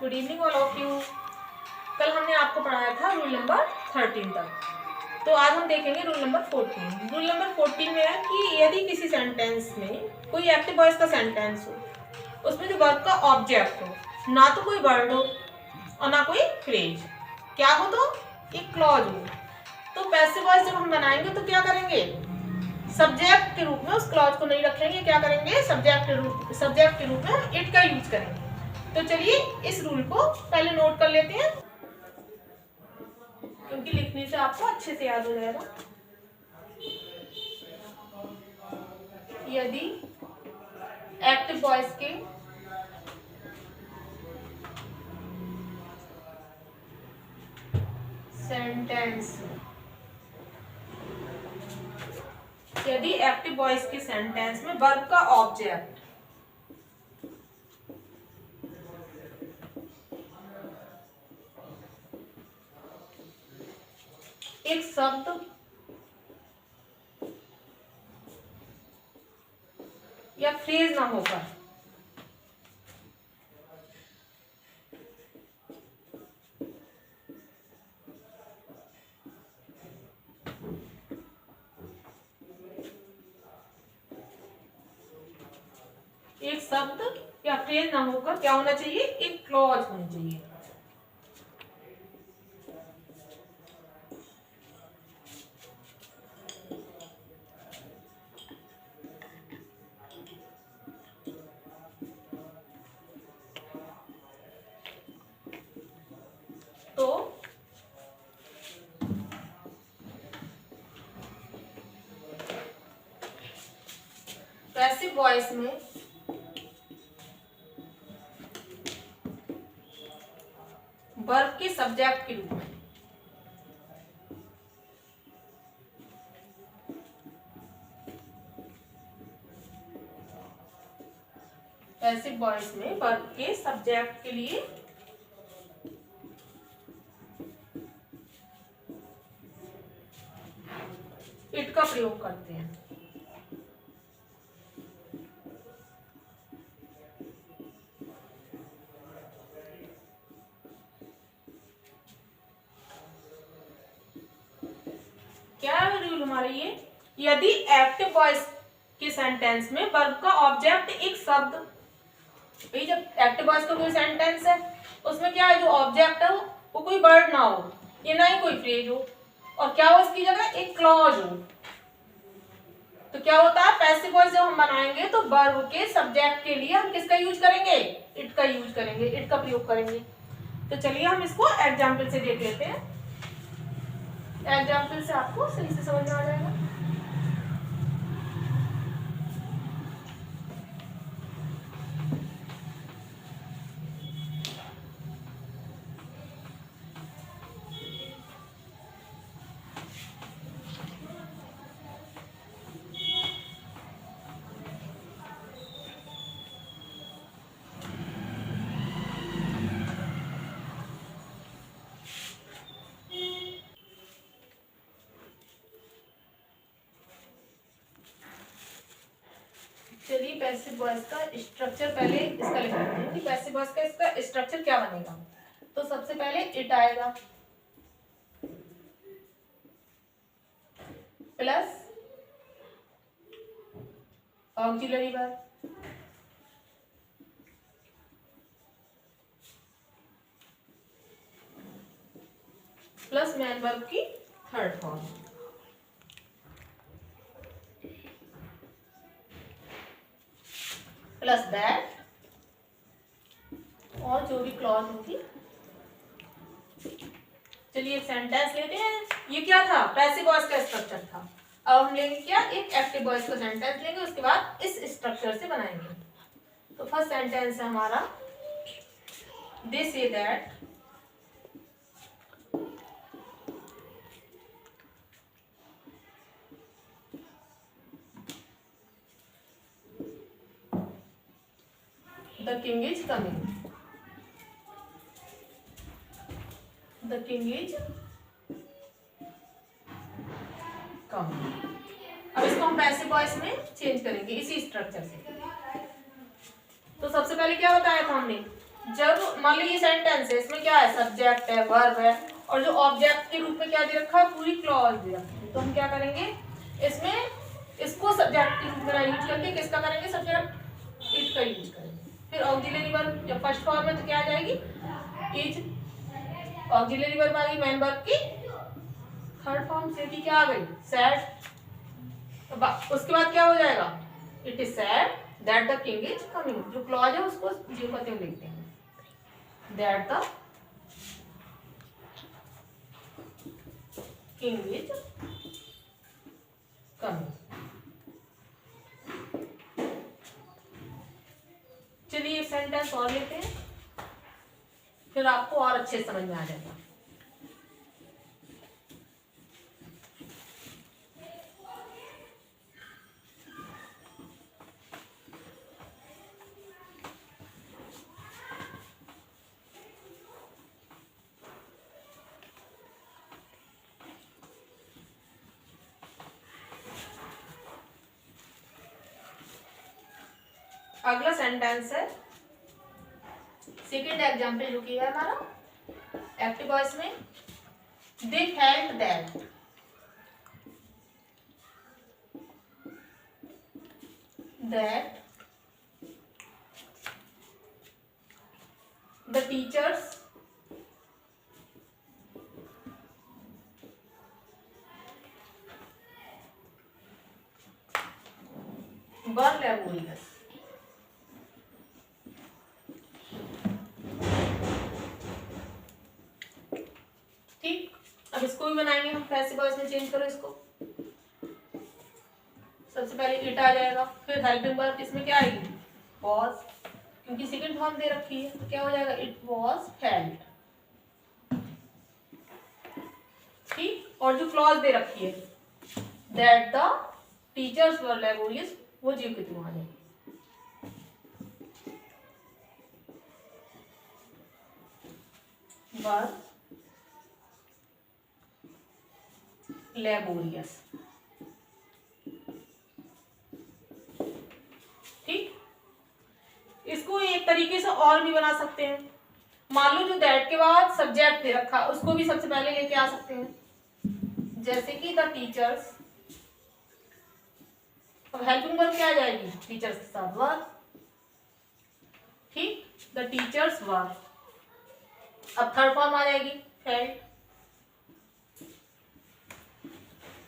Good evening all of you. कल हमने आपको पढ़ाया था रूल नंबर 13 तक, तो आज हम देखेंगे रूल नंबर 14। रूल नंबर 14 में है कि यदि किसी सेंटेंस में कोई एक्टिव वॉइस का सेंटेंस हो, उसमें जो वर्ब का ऑब्जेक्ट हो, ना तो कोई वर्ड हो और ना कोई फ्रेज, क्या हो तो एक क्लॉज हो, तो पैसिव वॉइस जब हम बनाएंगे तो क्या करेंगे, सब्जेक्ट के रूप में उस क्लॉज को नहीं रखेंगे, क्या करेंगे, सब्जेक्ट के रूप में हम इट का यूज करेंगे। तो चलिए इस रूल को पहले नोट कर लेते हैं, क्योंकि लिखने से आपको अच्छे से याद हो जाएगा। यदि एक्टिव वॉइस के सेंटेंस, यदि एक्टिव वॉइस के सेंटेंस में वर्ब का ऑब्जेक्ट एक शब्द या फ्रेज ना होकर एक शब्द या फ्रेज ना होकर क्या होना चाहिए, एक क्लॉज होनी चाहिए। तो पैसिव वॉइस में वर्ब के सब्जेक्ट के रूप में पैसिव वॉइस में वर्ब के सब्जेक्ट के लिए इट का प्रयोग करते हैं। क्या है रूल हमारा ये, यदि एक्टिव वॉइस के सेंटेंस में वर्ब का ऑब्जेक्ट एक शब्द, भाई जब एक्टिव वॉइस का कोई सेंटेंस है उसमें क्या है, जो ऑब्जेक्ट है वो कोई वर्ड ना हो या ना ही कोई फ्रेज हो, और क्या हो इसकी जगह एक क्लॉज हो, तो क्या होता है, पैसिव वॉइस जब हम बनाएंगे तो वर्ब के सब्जेक्ट के लिए हम किसका यूज करेंगे, इट का यूज करेंगे, इट का प्रयोग करेंगे। तो चलिए हम इसको एग्जाम्पल से देख लेते हैं, एग्जाम्पल से आपको सही से समझ में आ जाएगा। चलिए पैसिव वॉइस का स्ट्रक्चर पहले इसका लिख लेते हैं कि पैसिव वॉइस का इसका स्ट्रक्चर क्या बनेगा। तो सबसे पहले इट आएगा, plus auxiliary verb, plus main verb की थर्ड फॉर्म, प्लस दैट, और जो भी क्लॉज होगी। चलिए एक सेंटेंस लेते हैं, ये क्या था, पैसिव वॉइस का स्ट्रक्चर था। अब हम लेंगे क्या, एक एक्टिव वॉइस का सेंटेंस लेंगे, उसके बाद इस स्ट्रक्चर से बनाएंगे। तो फर्स्ट सेंटेंस है हमारा, they say that the king is coming, the king is coming। अब इसको हम पैसिव वॉइस में चेंज करेंगे इसी स्ट्रक्चर से। तो सबसे पहले क्या बताया था हमने, जब मान लो ये सेंटेंस है, इसमें क्या है, सब्जेक्ट है, वर्ब है, और जो ऑब्जेक्ट के रूप में क्या दे रखा है, पूरी क्लॉज दे रखी है, तो हम क्या करेंगे इसमें इसको सब्जेक्ट के रूप में यूज करके किसका करेंगे, सब्जेक्ट इट का यूज करेंगे। फिर ऑक्सिलरी वर्ब जब फर्स्ट फॉर्म में तो क्या आ जाएगी, इज। ऑक्सिलरी वर्ब आ गई मेन वर्ब की थर्ड फॉर्म से भी, क्या आ गई, सैड। उसके बाद क्या हो जाएगा, it is sad that the king is coming. जो क्लॉज है उसको जीव पते में लिखते हैं, that the king is coming. चलिए एक सेंटेंस और लेते हैं, फिर आपको और अच्छे समझ में आ जाएगा। अगला सेंटेंस है, सेकेंड एग्जाम्पल जो किया है हमारा एक्टिव वॉइस में, they felt that, that the teachers were laborious. ठीक, अब इसको भी बनाएंगे हम, पैसिव वॉइस में चेंज करो इसको। सबसे पहले इट आ जाएगा, फिर हेल्पिंग वर्ब, इसमें क्या आएगी, वॉज, क्योंकि सेकंड फॉर्म दे रखी है, तो क्या हो जाएगा, इट वॉज फेल्ट। ठीक, और जो क्लॉज दे रखी है, that the teachers were laborious, वो जीव के थ्रू आ जाएगी। वर लेबोरियस। ठीक, इसको एक तरीके से और भी बना सकते हैं, मान लो जो दैट के बाद सब्जेक्ट दे रखा उसको भी सबसे पहले लेके आ सकते हैं, जैसे कि द टीचर्स, अब हेल्पिंग वर्ब क्या आ जाएगी, टीचर्स के साथ वर। ठीक, द टीचर्स वर, अब थर्ड फॉर्म आ जाएगी फेल्ट।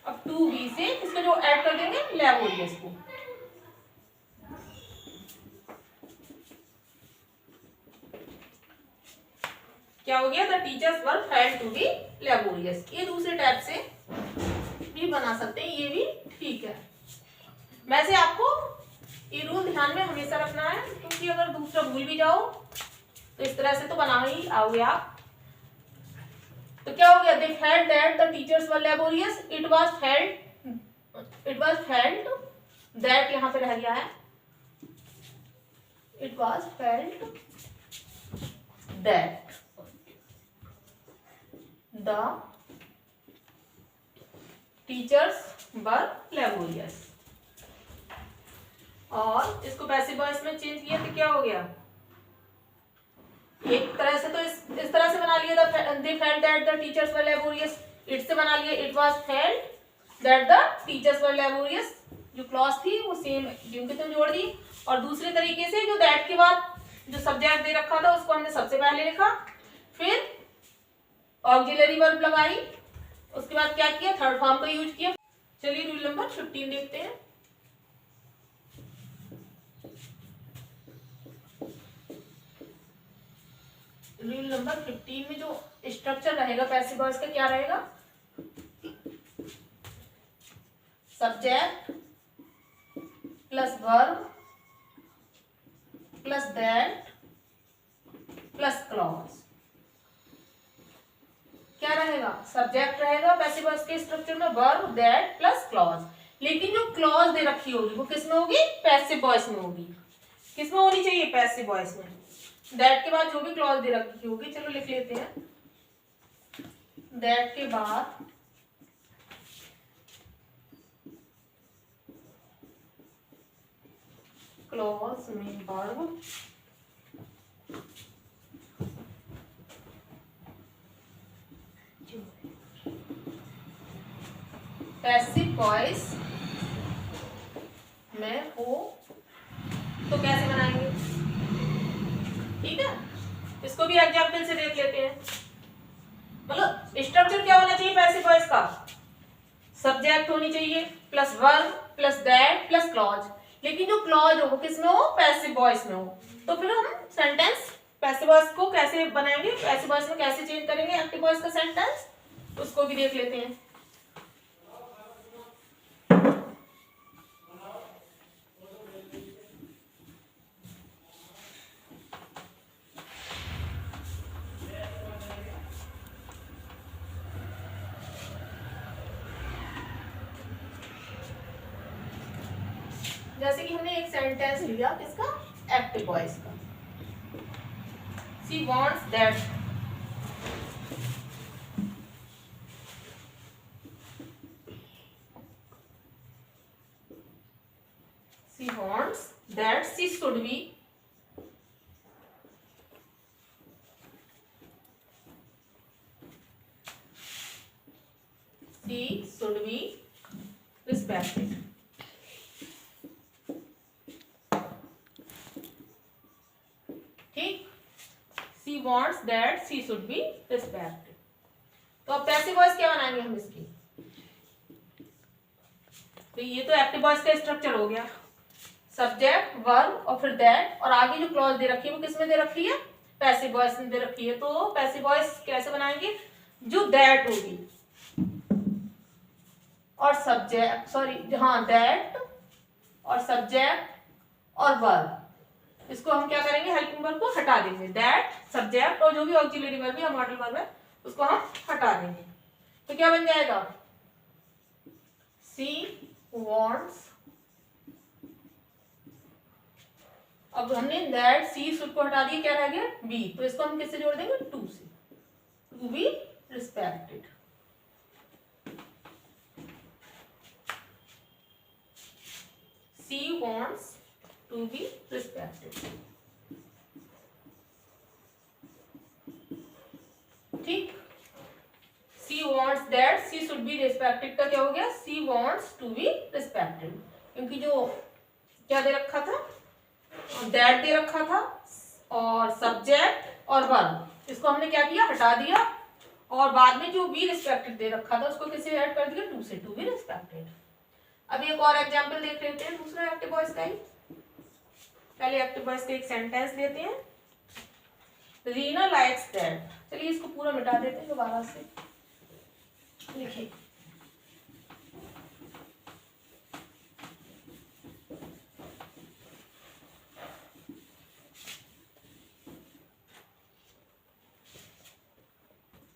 अब टू बी से इसको जो ऐड कर देंगे लेबोरियस को, क्या हो गया, the teachers were felt to be laborious. ये दूसरे टाइप से भी बना सकते हैं, ये भी ठीक है। वैसे आपको ये रूल ध्यान में हमेशा रखना है, क्योंकि अगर दूसरा भूल भी जाओ तो इस तरह से तो बना ही आओगे आप। तो क्या हो गया, they felt that the teachers were laborious, it was felt that, यहां पे रह गया है, it was felt that the teachers were laborious. और इसको पैसिव वॉइस में चेंज किया तो क्या हो गया, एक तरह से तो इस तरह से बना लिया, they felt that the teachers were laborious, it से बना लिया, it was felt that the teachers were laborious, जो क्लॉज थी वो सेम जिनके तुम जोड़ दी। और दूसरे तरीके से जो दैट के बाद जो सब्जेक्ट दे रखा था उसको हमने सबसे पहले लिखा, फिर ऑक्सिलरी वर्ब लगाई, उसके बाद क्या किया, थर्ड फॉर्म का यूज किया। चलिए रूल नंबर 15 देखते हैं। रूल नंबर 15 में जो स्ट्रक्चर रहेगा पैसिव वॉइस का क्या रहेगा, subject plus verb plus that plus clause. क्या रहेगा, सब्जेक्ट रहेगा पैसिव वॉइस के स्ट्रक्चर में, वर्ब दैट प्लस क्लॉज। लेकिन जो क्लॉज दे रखी होगी वो किस में होगी, पैसिव वॉइस में होगी। किस में होनी चाहिए, पैसिव वॉइस में। दैट के बाद जो भी क्लॉज दे रखी होगी, चलो लिख लेते हैं, दैट के बाद क्लॉज में वर्ब पैसिव वॉइस में हो तो कैसे बनाएंगे, ठीक है। इसको भी एग्जाम्पल से देख लेते हैं। मतलब स्ट्रक्चर क्या होना चाहिए पैसिव वॉइस का, सब्जेक्ट होनी चाहिए plus verb plus that plus clause, लेकिन जो क्लॉज हो वो किसमें हो, पैसिव वॉइस में हो। तो फिर हम सेंटेंस पैसिव वॉइस को कैसे बनाएंगे, पैसिव वॉइस में कैसे चेंज करेंगे एक्टिव वॉइस का सेंटेंस, उसको भी देख लेते हैं। जैसे कि हमने एक सेंटेंस लिया किसका, एक्टिव वॉइस का, she wants that, she wants that she should be respected. ठीक, she wants that she should be respected. तो अब पैसिव वॉइस क्या बनाएंगे हम इसकी, तो ये तो एक्टिव वॉइस का स्ट्रक्चर हो गया, सब्जेक्ट वर्ब और फिर दैट, और आगे जो क्लॉज दे रखी है वो किसमें दे रखी है, पैसिव वॉइस में दे रखी है। तो पैसिव वॉइस कैसे बनाएंगे, जो दैट होगी और सब्जेक्ट, सॉरी हाँ दैट और सब्जेक्ट और वर्ब, इसको हम क्या करेंगे, हेल्पिंग वर्ब को हटा देंगे, दैट सब्जेक्ट और जो भी ऑक्सिलरी वर्ब या मॉडल वर्ब है उसको हम हटा देंगे। तो क्या बन जाएगा, शी वांट्स, अब हमने दैट सी शुड को हटा दिया, क्या रह गया बी, तो इसको हम किससे जोड़ देंगे, टू से, to be respected. She wants to be respected. ठीक, she wants that she should be respected का क्या हो गया, she wants to be respected, क्योंकि जो क्या दे रखा था, दैट दे रखा था और सब्जेक्ट और वर्ब, इसको हमने क्या किया, हटा दिया, और बाद में जो बी रिस्पेक्टेड दे रखा था उसको किससे ऐड कर दिया, टू से, टू बी रिस्पेक्टेड। अब एक और एग्जांपल देख लेते हैं दूसरा एक्टिव वॉइस का ही। पहले एक्टिव वॉइस का एक सेंटेंस लेते हैं, रीना लाइक्स दैट, चलिए इसको पूरा मिटा देते हैं दोबारा से, लिखिए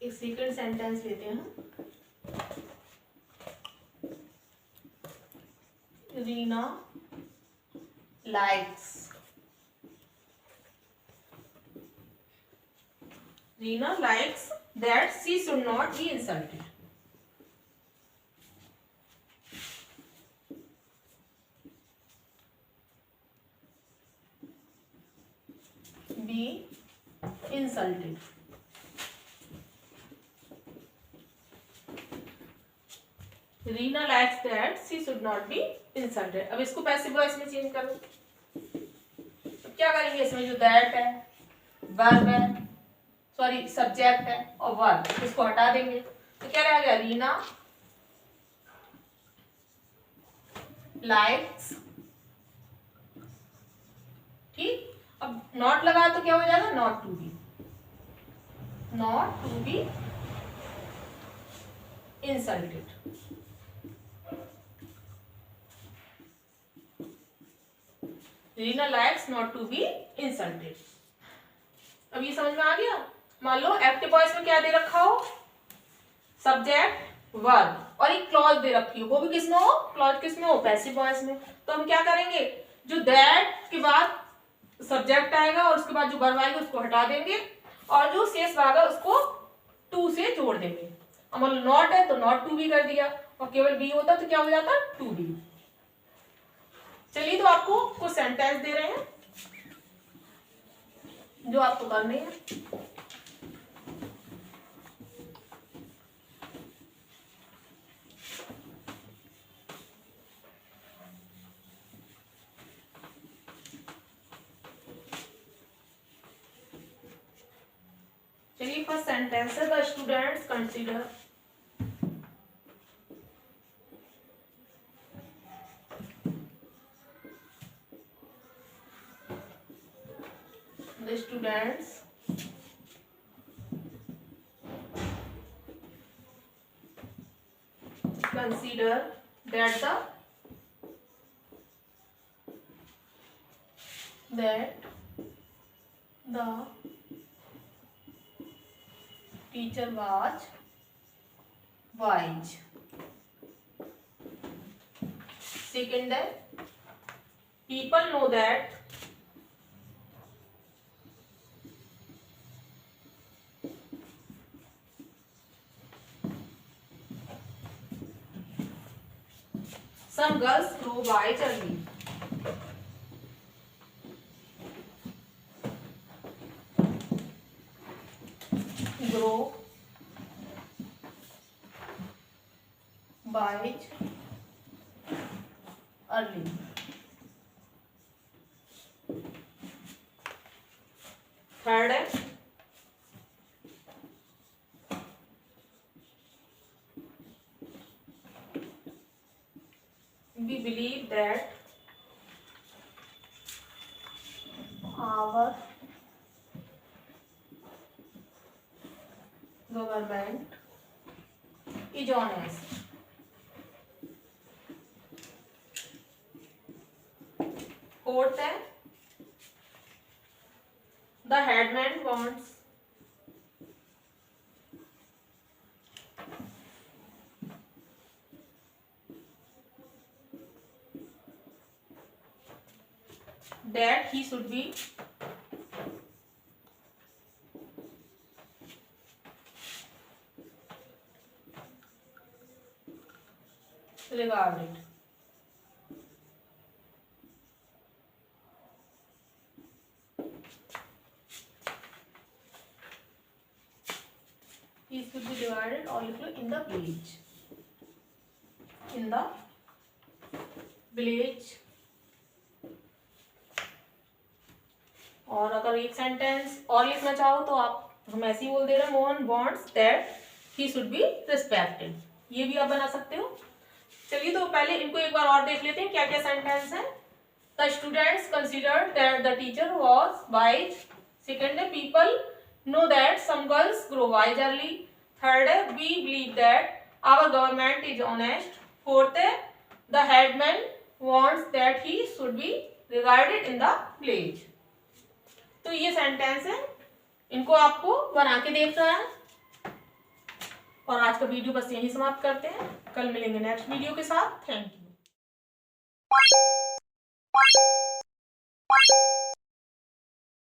एक सेकंड सेंटेंस लेते हैं हम, Reena likes, Reena likes that she should not be insulted, be insulted. Reena likes that she should not be insulted. अब इसको पैसिव वॉइस में चेंज करो, तो क्या करेंगे, इसमें जो दैट है, वर्ब है, सॉरी सब्जेक्ट है और वर्ब, इसको हटा देंगे, तो क्या रह गया, रीना लाइक्स। ठीक, अब नॉट लगा तो क्या हो जाएगा, not to be, not to be insulted. Reena likes not to be insulted. अब ये समझ में आ गया। मान लो एक्टिव वॉइस में क्या दे रखा हो, सब्जेक्ट वर्ब और एक क्लॉज दे रखी हो, वो भी किसमें हो, क्लॉज किसमें हो, पैसिव वॉइस में। तो हम क्या करेंगे, जो दैट के बाद सब्जेक्ट आएगा और उसके बाद जो वर्ब आएगा उसको हटा देंगे, और जो शेष भाग है उसको टू से जोड़ देंगे। अब नॉट है तो नॉट टू बी कर दिया, और केवल बी होता तो क्या हो जाता, टू बी। चलिए, तो आपको कुछ सेंटेंस दे रहे हैं जो आपको करने हैं। चलिए फर्स्ट सेंटेंस है, the students consider the students consider that the teacher was wise. Second है, people know that some girls grow wise early. Grow wise early. Third है, we believe that our government is honest. Fourth है, the headman wants that he should be regarded. He should be regarded or लिख लो in the village. In the village. और अगर एक sentence और लिखना चाहो तो आप हम ऐसे ही बोल दे रहे हैं, Mohan wants that he should be respected, ये भी आप बना सकते हो। चलिए तो पहले इनको एक बार और देख लेते हैं क्या क्या सेंटेंस है। The students considered that the teacher was wise. Second है, people know that some girls grow wise early. Third है, we believe that our government is honest. Fourth है, the headman wants that he should be regarded in the village. तो ये sentence है, इनको आपको बना के देखना है। और आज का वीडियो बस यहीं समाप्त करते हैं, कल मिलेंगे नेक्स्ट वीडियो के साथ। Thank you.